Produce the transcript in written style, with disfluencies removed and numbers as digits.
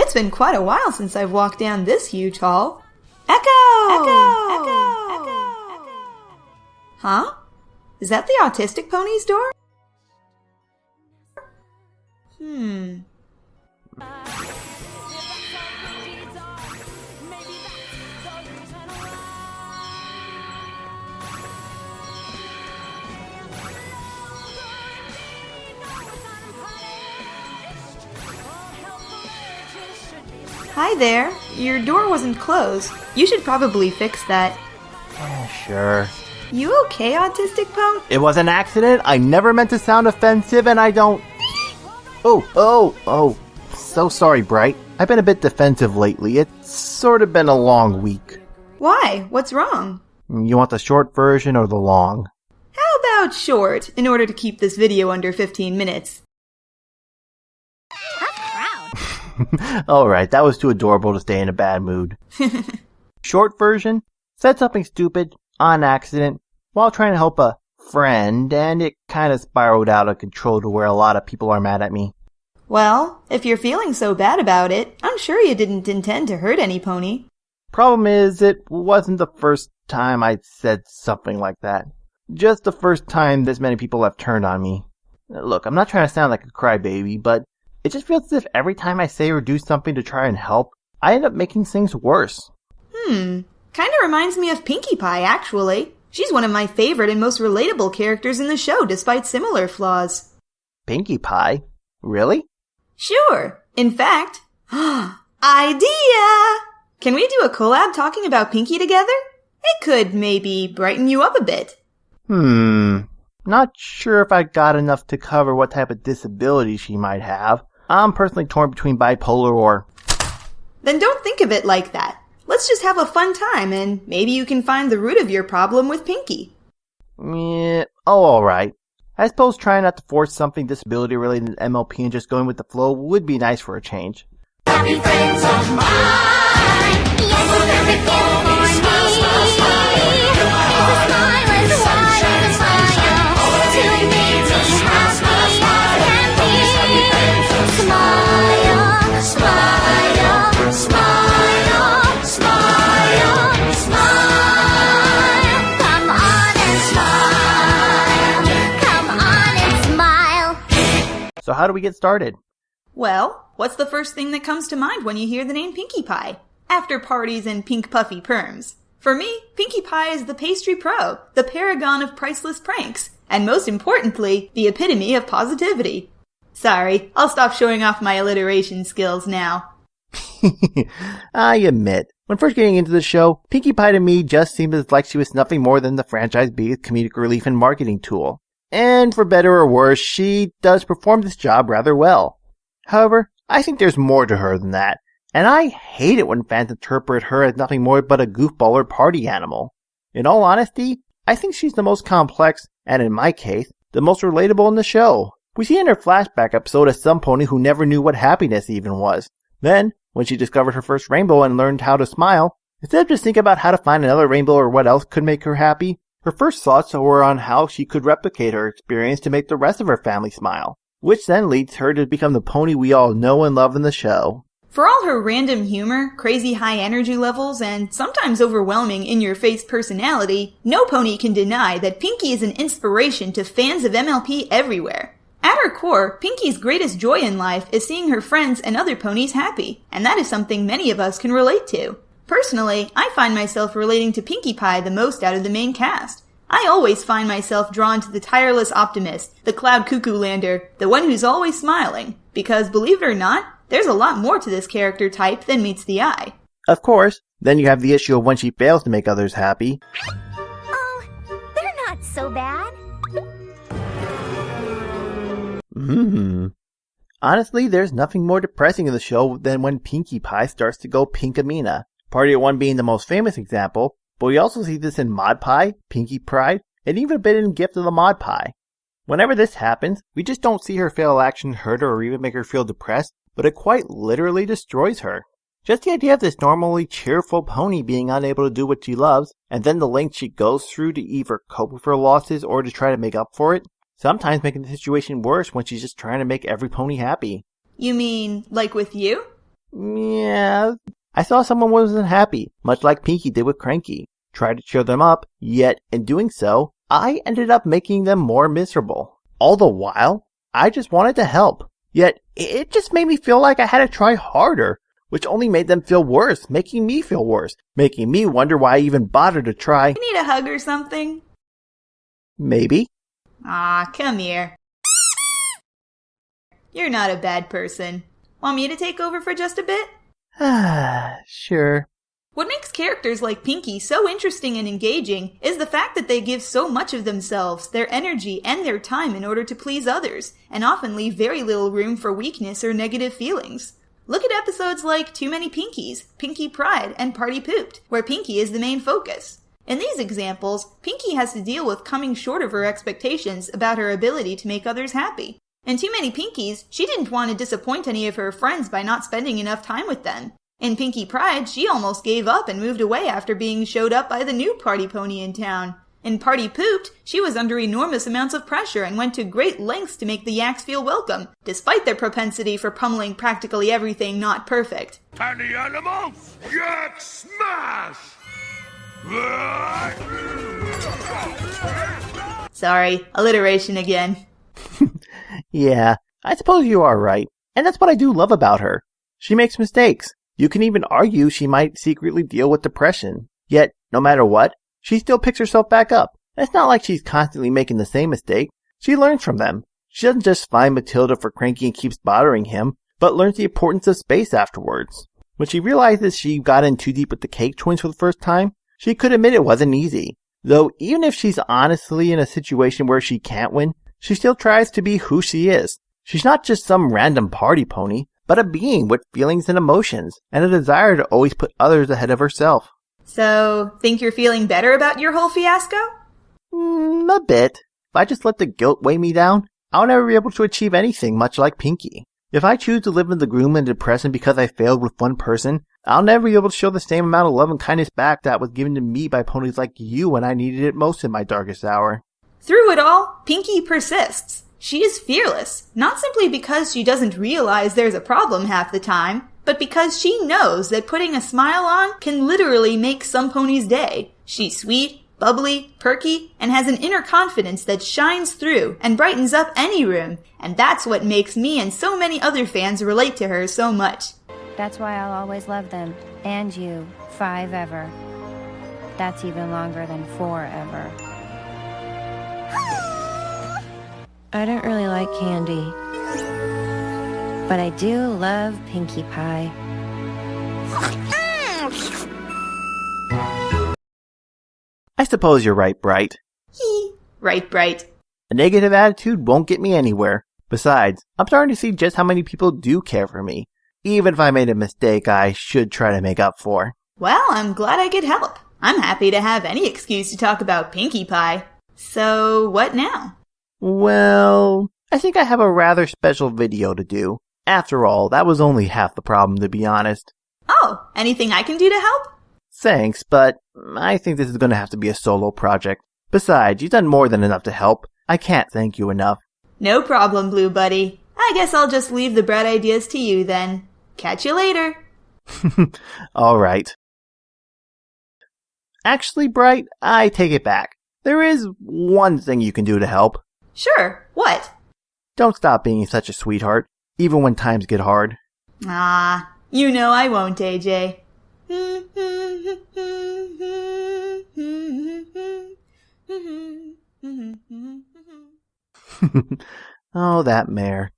It's been quite a while since I've walked down this huge hall. Echo! Echo! Echo! Echo! Echo! Huh? Is that the autistic pony's door? Hi there. Your door wasn't closed. You should probably fix that. Sure. You okay, autistic pone? It was an accident. I never meant to sound offensive, and I don't... Oh. So sorry, Bright. I've been a bit defensive lately. It's sort of been a long week. Why? What's wrong? You want the short version or the long? How about short, in order to keep this video under 15 minutes? Alright, that was too adorable to stay in a bad mood. Short version, said something stupid, on accident, while trying to help a friend, and it kind of spiraled out of control to where a lot of people are mad at me. Well, if you're feeling so bad about it, I'm sure you didn't intend to hurt any pony. Problem is, it wasn't the first time I said something like that. Just the first time this many people have turned on me. Look, I'm not trying to sound like a crybaby, but it just feels as if every time I say or do something to try and help, I end up making things worse. Kinda reminds me of Pinkie Pie, actually. She's one of my favorite and most relatable characters in the show, despite similar flaws. Pinkie Pie? Really? Sure. In fact, idea! Can we do a collab talking about Pinkie together? It could maybe brighten you up a bit. Not sure if I got enough to cover what type of disability she might have. I'm personally torn between bipolar or... Then don't think of it like that. Let's just have a fun time, and maybe you can find the root of your problem with Pinkie. Alright. I suppose trying not to force something disability-related in MLP and just going with the flow would be nice for a change. Happy friends of mine. Yes, a perfect gift for me. It's a smile as wide as a smile. To me, smile, smile, smile. Smile, smile, smile, smile, smile. Come on and smile. Come on and smile. So how do we get started? Well, what's the first thing that comes to mind when you hear the name Pinkie Pie? After parties and pink puffy perms. For me, Pinkie Pie is the pastry pro, the paragon of priceless pranks, and most importantly, the epitome of positivity. Sorry, I'll stop showing off my alliteration skills now. I admit, when first getting into the show, Pinkie Pie to me just seemed like she was nothing more than the franchise's biggest comedic relief and marketing tool. And for better or worse, she does perform this job rather well. However, I think there's more to her than that, and I hate it when fans interpret her as nothing more but a goofball or party animal. In all honesty, I think she's the most complex, and in my case, the most relatable in the show. We see in her flashback episode as some pony who never knew what happiness even was. Then, when she discovered her first rainbow and learned how to smile, instead of just thinking about how to find another rainbow or what else could make her happy, her first thoughts were on how she could replicate her experience to make the rest of her family smile. Which then leads her to become the pony we all know and love in the show. For all her random humor, crazy high energy levels, and sometimes overwhelming in-your-face personality, no pony can deny that Pinkie is an inspiration to fans of MLP everywhere. At her core, Pinkie's greatest joy in life is seeing her friends and other ponies happy, and that is something many of us can relate to. Personally, I find myself relating to Pinkie Pie the most out of the main cast. I always find myself drawn to the tireless optimist, the cloud cuckoo lander, the one who's always smiling. Because, believe it or not, there's a lot more to this character type than meets the eye. Of course, then you have the issue of when she fails to make others happy. Oh, they're not so bad. Honestly, there's nothing more depressing in the show than when Pinkie Pie starts to go Pinkamena. Party at 1 being the most famous example, but we also see this in Mod Pie, Pinkie Pride, and even a bit in Gift of the Mod Pie. Whenever this happens, we just don't see her fatal action hurt her or even make her feel depressed, but it quite literally destroys her. Just the idea of this normally cheerful pony being unable to do what she loves, and then the length she goes through to either cope with her losses or to try to make up for it, sometimes making the situation worse when she's just trying to make every pony happy. You mean, like with you? Yeah, I saw someone wasn't happy, much like Pinkie did with Cranky. Tried to cheer them up, yet in doing so, I ended up making them more miserable. All the while, I just wanted to help. Yet, it just made me feel like I had to try harder, which only made them feel worse, making me feel worse, making me wonder why I even bothered to try. You need a hug or something? Maybe. Aw, come here. You're not a bad person. Want me to take over for just a bit? Sure. What makes characters like Pinkie so interesting and engaging is the fact that they give so much of themselves, their energy, and their time in order to please others, and often leave very little room for weakness or negative feelings. Look at episodes like Too Many Pinkies, Pinkie Pride, and Party Pooped, where Pinkie is the main focus. In these examples, Pinkie has to deal with coming short of her expectations about her ability to make others happy. In Too Many Pinkies, she didn't want to disappoint any of her friends by not spending enough time with them. In Pinkie Pride, she almost gave up and moved away after being showed up by the new party pony in town. In Party Pooped, she was under enormous amounts of pressure and went to great lengths to make the Yaks feel welcome, despite their propensity for pummeling practically everything not perfect. And the animals, Yak smash! Sorry, alliteration again. Yeah, I suppose you are right. And that's what I do love about her. She makes mistakes. You can even argue she might secretly deal with depression. Yet, no matter what, she still picks herself back up. It's not like she's constantly making the same mistake. She learns from them. She doesn't just find Matilda for Cranky and keeps bothering him, but learns the importance of space afterwards. When she realizes she got in too deep with the Cake Twins for the first time, she could admit it wasn't easy. Though even if she's honestly in a situation where she can't win, she still tries to be who she is. She's not just some random party pony, but a being with feelings and emotions, and a desire to always put others ahead of herself. So, think you're feeling better about your whole fiasco? A bit. If I just let the guilt weigh me down, I'll never be able to achieve anything much like Pinkie. If I choose to live in the gloom and depression because I failed with one person, I'll never be able to show the same amount of love and kindness back that was given to me by ponies like you when I needed it most in my darkest hour. Through it all, Pinkie persists. She is fearless, not simply because she doesn't realize there's a problem half the time, but because she knows that putting a smile on can literally make some pony's day. She's sweet, bubbly, perky, and has an inner confidence that shines through and brightens up any room, and that's what makes me and so many other fans relate to her so much. That's why I'll always love them. And you. 5 ever. That's even longer than 4 ever. I don't really like candy. But I do love Pinkie Pie. I suppose you're right, Bright. Right, Bright. A negative attitude won't get me anywhere. Besides, I'm starting to see just how many people do care for me. Even if I made a mistake, I should try to make up for. Well, I'm glad I could help. I'm happy to have any excuse to talk about Pinkie Pie. So, what now? Well, I think I have a rather special video to do. After all, that was only half the problem, to be honest. Oh, anything I can do to help? Thanks, but I think this is going to have to be a solo project. Besides, you've done more than enough to help. I can't thank you enough. No problem, Blue Buddy. I guess I'll just leave the bread ideas to you then. Catch you later. Alright. Actually, Bright, I take it back. There is one thing you can do to help. Sure, what? Don't stop being such a sweetheart, even when times get hard. Ah, you know I won't, AJ. Oh, that mare.